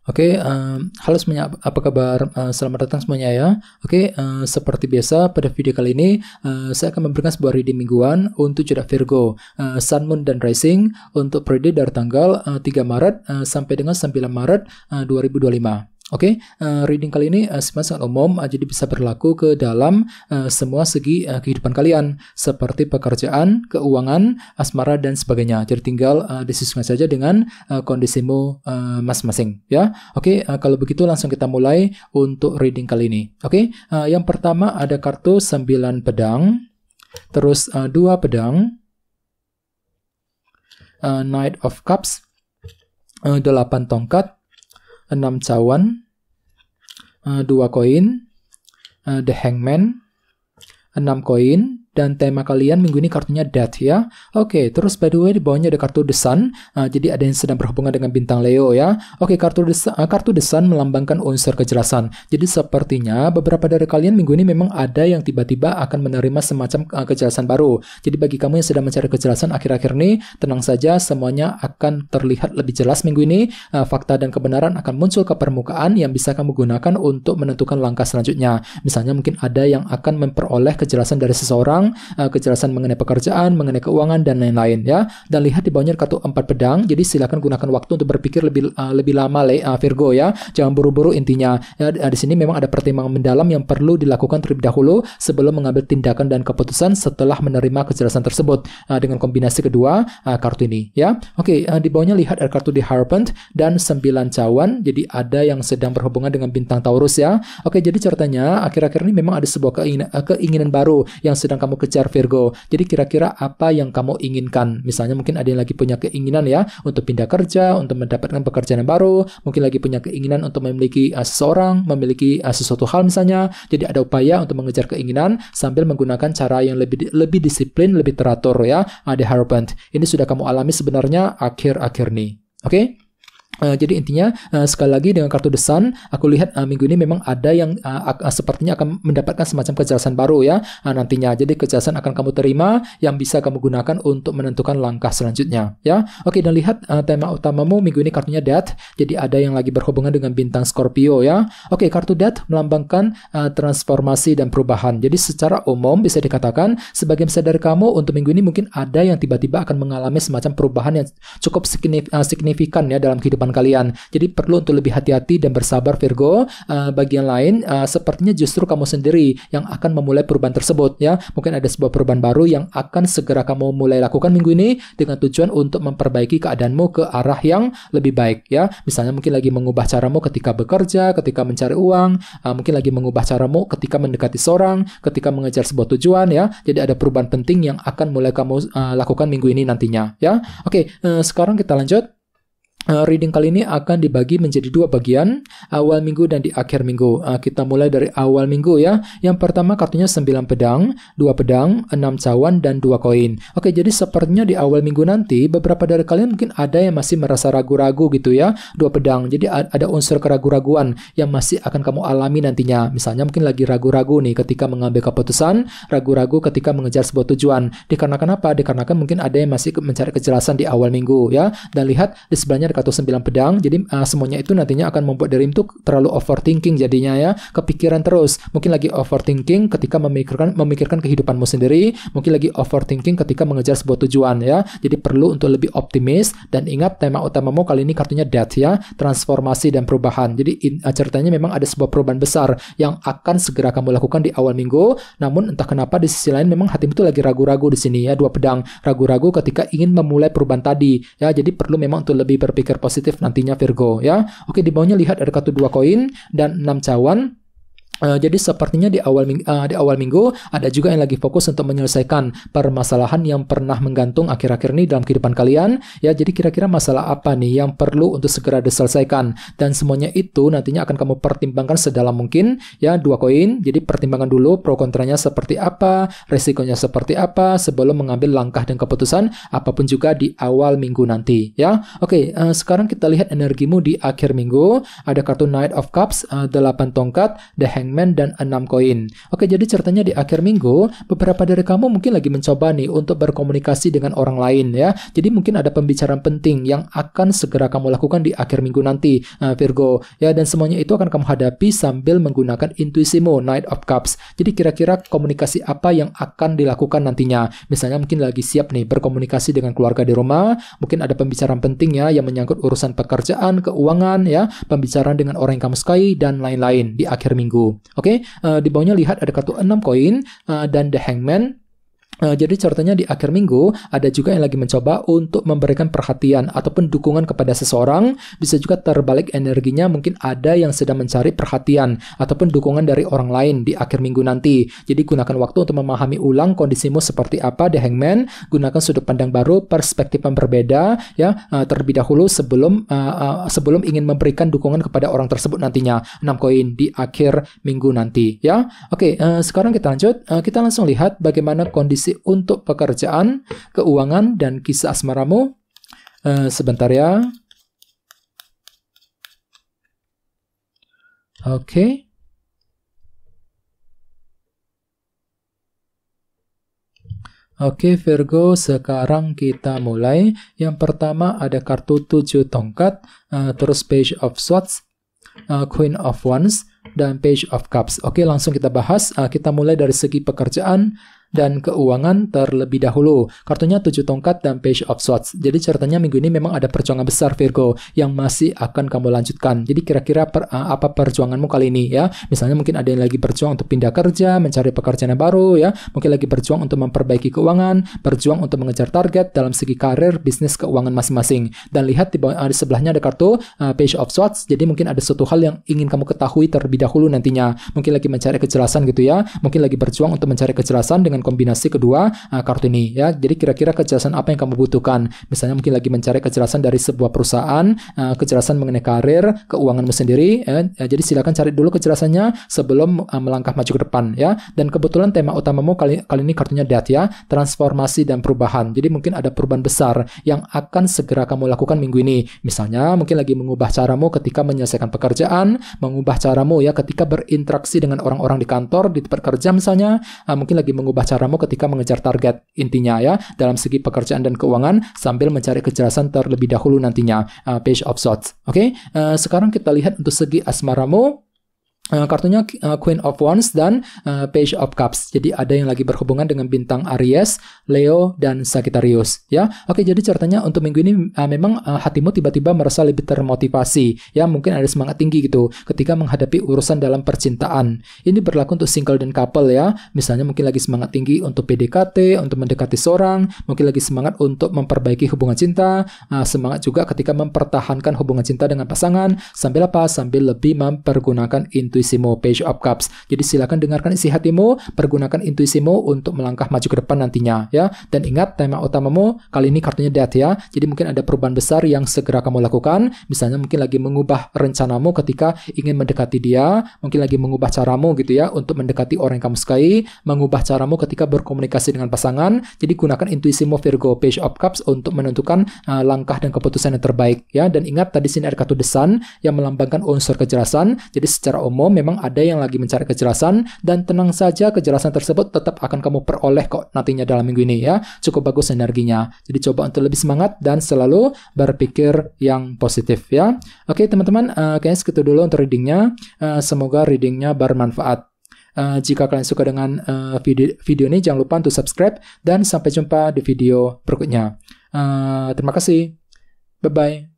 Halo semuanya, apa kabar? Selamat datang semuanya ya. Seperti biasa pada video kali ini saya akan memberikan sebuah reading mingguan untuk zodiak Virgo, Sun, Moon, dan Rising untuk periode dari tanggal 3 Maret sampai dengan 9 Maret 2025. Reading kali ini sebenarnya sangat umum, jadi bisa berlaku ke dalam semua segi kehidupan kalian, seperti pekerjaan, keuangan, asmara, dan sebagainya. Jadi tinggal disesuaikan saja dengan kondisimu masing-masing ya. Kalau begitu langsung kita mulai untuk reading kali ini. Yang pertama ada kartu 9 pedang, terus 2 pedang, Knight of Cups, 8 tongkat, 6 cawan, 2 koin, The Hangman, 6 koin, dan tema kalian minggu ini kartunya Death ya. Terus by the way di bawahnya ada kartu The Sun, jadi ada yang sedang berhubungan dengan bintang Leo ya. Kartu The Sun melambangkan unsur kejelasan. Jadi sepertinya beberapa dari kalian minggu ini memang ada yang tiba-tiba akan menerima semacam kejelasan baru. Jadi bagi kamu yang sedang mencari kejelasan akhir-akhir ini, tenang saja, semuanya akan terlihat lebih jelas minggu ini. Fakta dan kebenaran akan muncul ke permukaan yang bisa kamu gunakan untuk menentukan langkah selanjutnya. Misalnya mungkin ada yang akan memperoleh kejelasan dari seseorang, kejelasan mengenai pekerjaan, mengenai keuangan, dan lain-lain ya. Dan lihat di bawahnya kartu 4 pedang, jadi silakan gunakan waktu untuk berpikir lebih lama Virgo ya. Jangan buru-buru intinya ya. Di sini memang ada pertimbangan mendalam yang perlu dilakukan terlebih dahulu sebelum mengambil tindakan dan keputusan setelah menerima kejelasan tersebut, dengan kombinasi kedua kartu ini ya. Di bawahnya lihat ada kartu The Hierophant dan 9 cawan, jadi ada yang sedang berhubungan dengan bintang Taurus ya. Jadi ceritanya akhir-akhir ini memang ada sebuah keinginan baru yang sedang kamu kejar Virgo. Jadi kira-kira apa yang kamu inginkan? Misalnya mungkin ada yang lagi punya keinginan ya untuk pindah kerja, untuk mendapatkan pekerjaan yang baru, mungkin lagi punya keinginan untuk memiliki seseorang, memiliki sesuatu hal misalnya. Jadi ada upaya untuk mengejar keinginan sambil menggunakan cara yang lebih disiplin, lebih teratur ya. The Hierophant. Ini sudah kamu alami sebenarnya akhir-akhir ini. Jadi intinya sekali lagi dengan kartu The Sun, aku lihat minggu ini memang ada yang sepertinya akan mendapatkan semacam kejelasan baru ya nantinya. Jadi kejelasan akan kamu terima yang bisa kamu gunakan untuk menentukan langkah selanjutnya ya. Dan lihat tema utamamu minggu ini kartunya Death. Jadi ada yang lagi berhubungan dengan bintang Scorpio ya. Kartu Death melambangkan transformasi dan perubahan. Jadi secara umum bisa dikatakan sebagian besar dari kamu untuk minggu ini mungkin ada yang tiba-tiba akan mengalami semacam perubahan yang cukup signifikan ya dalam kehidupan kalian. Jadi perlu untuk lebih hati-hati dan bersabar Virgo. Bagian lain sepertinya justru kamu sendiri yang akan memulai perubahan tersebut ya. Mungkin ada sebuah perubahan baru yang akan segera kamu mulai lakukan minggu ini dengan tujuan untuk memperbaiki keadaanmu ke arah yang lebih baik ya. Misalnya mungkin lagi mengubah caramu ketika bekerja, ketika mencari uang, mungkin lagi mengubah caramu ketika mendekati seorang, ketika mengejar sebuah tujuan ya. Jadi ada perubahan penting yang akan mulai kamu lakukan minggu ini nantinya ya. Sekarang kita lanjut. Reading kali ini akan dibagi menjadi 2 bagian, awal minggu dan di akhir minggu. Kita mulai dari awal minggu ya. Yang pertama kartunya 9 pedang, 2 pedang, 6 cawan, dan 2 koin. Jadi sepertinya di awal minggu nanti beberapa dari kalian mungkin ada yang masih merasa ragu-ragu gitu ya. 2 pedang, jadi ada unsur keraguan-raguan yang masih akan kamu alami nantinya. Misalnya mungkin lagi ragu-ragu nih ketika mengambil keputusan, ragu-ragu ketika mengejar sebuah tujuan. Dikarenakan apa? Dikarenakan mungkin ada yang masih mencari kejelasan di awal minggu ya. Dan lihat di sebelahnya kartu 9 pedang, jadi semuanya itu nantinya akan membuat dirimu tuh terlalu overthinking jadinya ya, kepikiran terus. Mungkin lagi overthinking ketika memikirkan kehidupanmu sendiri, mungkin lagi overthinking ketika mengejar sebuah tujuan ya. Jadi perlu untuk lebih optimis dan ingat tema utamamu kali ini kartunya Death ya, transformasi dan perubahan. Jadi ceritanya memang ada sebuah perubahan besar yang akan segera kamu lakukan di awal minggu. Namun entah kenapa di sisi lain memang hatimu tuh lagi ragu-ragu di sini ya. 2 pedang, ragu-ragu ketika ingin memulai perubahan tadi ya. Jadi perlu memang untuk lebih berpikir positif nantinya Virgo ya. Di bawahnya lihat ada kartu 2 koin dan 6 cawan. Jadi sepertinya di awal minggu ada juga yang lagi fokus untuk menyelesaikan permasalahan yang pernah menggantung akhir-akhir ini dalam kehidupan kalian ya. Jadi kira-kira masalah apa nih yang perlu untuk segera diselesaikan, dan semuanya itu nantinya akan kamu pertimbangkan sedalam mungkin ya. 2 koin, jadi pertimbangkan dulu pro kontranya seperti apa, resikonya seperti apa sebelum mengambil langkah dan keputusan apapun juga di awal minggu nanti ya. Sekarang kita lihat energimu di akhir minggu. Ada kartu Knight of Cups, 8 tongkat, The Hangman, Hangman, dan 6 koin. Oke, jadi ceritanya di akhir minggu, beberapa dari kamu mungkin lagi mencoba nih untuk berkomunikasi dengan orang lain ya. Jadi mungkin ada pembicaraan penting yang akan segera kamu lakukan di akhir minggu nanti, Virgo. Ya, dan semuanya itu akan kamu hadapi sambil menggunakan intuisimu, Knight of Cups. Jadi kira-kira komunikasi apa yang akan dilakukan nantinya? Misalnya mungkin lagi siap nih berkomunikasi dengan keluarga di rumah, mungkin ada pembicaraan penting ya yang menyangkut urusan pekerjaan, keuangan ya, pembicaraan dengan orang yang kamu sukai dan lain-lain di akhir minggu. Oke, di bawahnya lihat ada kartu 6 koin dan The Hangman. Jadi ceritanya di akhir minggu ada juga yang lagi mencoba untuk memberikan perhatian ataupun dukungan kepada seseorang. Bisa juga terbalik energinya, mungkin ada yang sedang mencari perhatian ataupun dukungan dari orang lain di akhir minggu nanti. Jadi gunakan waktu untuk memahami ulang kondisimu seperti apa, The Hangman. Gunakan sudut pandang baru, perspektif yang berbeda ya, terlebih dahulu sebelum ingin memberikan dukungan kepada orang tersebut nantinya. 6 koin di akhir minggu nanti ya. Oke, sekarang kita lanjut. Kita langsung lihat bagaimana kondisi untuk pekerjaan, keuangan, dan kisah asmaramu. Sebentar ya. Oke. Oke, Virgo, sekarang kita mulai. Yang pertama ada kartu 7 tongkat, terus Page of Swords, Queen of Wands, dan Page of Cups. Oke, langsung kita bahas. Kita mulai dari segi pekerjaan dan keuangan terlebih dahulu. Kartunya 7 tongkat dan Page of Swords. Jadi ceritanya minggu ini memang ada perjuangan besar, Virgo, yang masih akan kamu lanjutkan. Jadi kira-kira apa perjuanganmu kali ini ya? Misalnya mungkin ada yang lagi berjuang untuk pindah kerja, mencari pekerjaan yang baru ya. Mungkin lagi berjuang untuk memperbaiki keuangan, berjuang untuk mengejar target dalam segi karir, bisnis, keuangan masing-masing. Dan lihat di sebelahnya ada kartu Page of Swords. Jadi mungkin ada suatu hal yang ingin kamu ketahui terlebih dahulu nantinya. Mungkin lagi mencari kejelasan gitu ya. Mungkin lagi berjuang untuk mencari kejelasan dengan kombinasi kedua kartu ini ya. Jadi kira-kira kejelasan apa yang kamu butuhkan? Misalnya mungkin lagi mencari kejelasan dari sebuah perusahaan, kejelasan mengenai karir, keuanganmu sendiri ya. Jadi silakan cari dulu kejelasannya sebelum melangkah maju ke depan ya. Dan kebetulan tema utamamu kali ini kartunya Death ya, transformasi dan perubahan. Jadi mungkin ada perubahan besar yang akan segera kamu lakukan minggu ini. Misalnya mungkin lagi mengubah caramu ketika menyelesaikan pekerjaan, mengubah caramu ya ketika berinteraksi dengan orang-orang di kantor, di tempat kerja misalnya, mungkin lagi mengubah caramu ketika mengejar target intinya ya, dalam segi pekerjaan dan keuangan sambil mencari kejelasan terlebih dahulu nantinya. Page of Swords. Oke, sekarang kita lihat untuk segi asmaramu. Kartunya Queen of Wands dan Page of Cups. Jadi ada yang lagi berhubungan dengan bintang Aries, Leo, dan Sagittarius ya. Oke, jadi ceritanya untuk minggu ini memang hatimu tiba-tiba merasa lebih termotivasi ya, mungkin ada semangat tinggi gitu ketika menghadapi urusan dalam percintaan. Ini berlaku untuk single dan couple ya. Misalnya mungkin lagi semangat tinggi untuk PDKT, untuk mendekati seorang, mungkin lagi semangat untuk memperbaiki hubungan cinta, semangat juga ketika mempertahankan hubungan cinta dengan pasangan, sambil apa? Sambil lebih mempergunakan intuisimu, Page of Cups. Jadi silakan dengarkan isi hatimu, pergunakan intuisimu untuk melangkah maju ke depan nantinya ya. Dan ingat tema utamamu kali ini kartunya Death ya. Jadi mungkin ada perubahan besar yang segera kamu lakukan. Misalnya mungkin lagi mengubah rencanamu ketika ingin mendekati dia, mungkin lagi mengubah caramu gitu ya untuk mendekati orang yang kamu sukai, mengubah caramu ketika berkomunikasi dengan pasangan. Jadi gunakan intuisimu, Virgo, Page of Cups, untuk menentukan langkah dan keputusan yang terbaik ya. Dan ingat tadi sini ada kartu The Sun yang melambangkan unsur kejelasan. Jadi secara umum memang ada yang lagi mencari kejelasan, dan tenang saja, kejelasan tersebut tetap akan kamu peroleh kok nantinya dalam minggu ini ya. Cukup bagus energinya. Jadi coba untuk lebih semangat dan selalu berpikir yang positif ya. Oke teman-teman, kayaknya segitu dulu untuk readingnya. Semoga readingnya bermanfaat. Jika kalian suka dengan video ini, jangan lupa untuk subscribe, dan sampai jumpa di video berikutnya. Terima kasih. Bye-bye.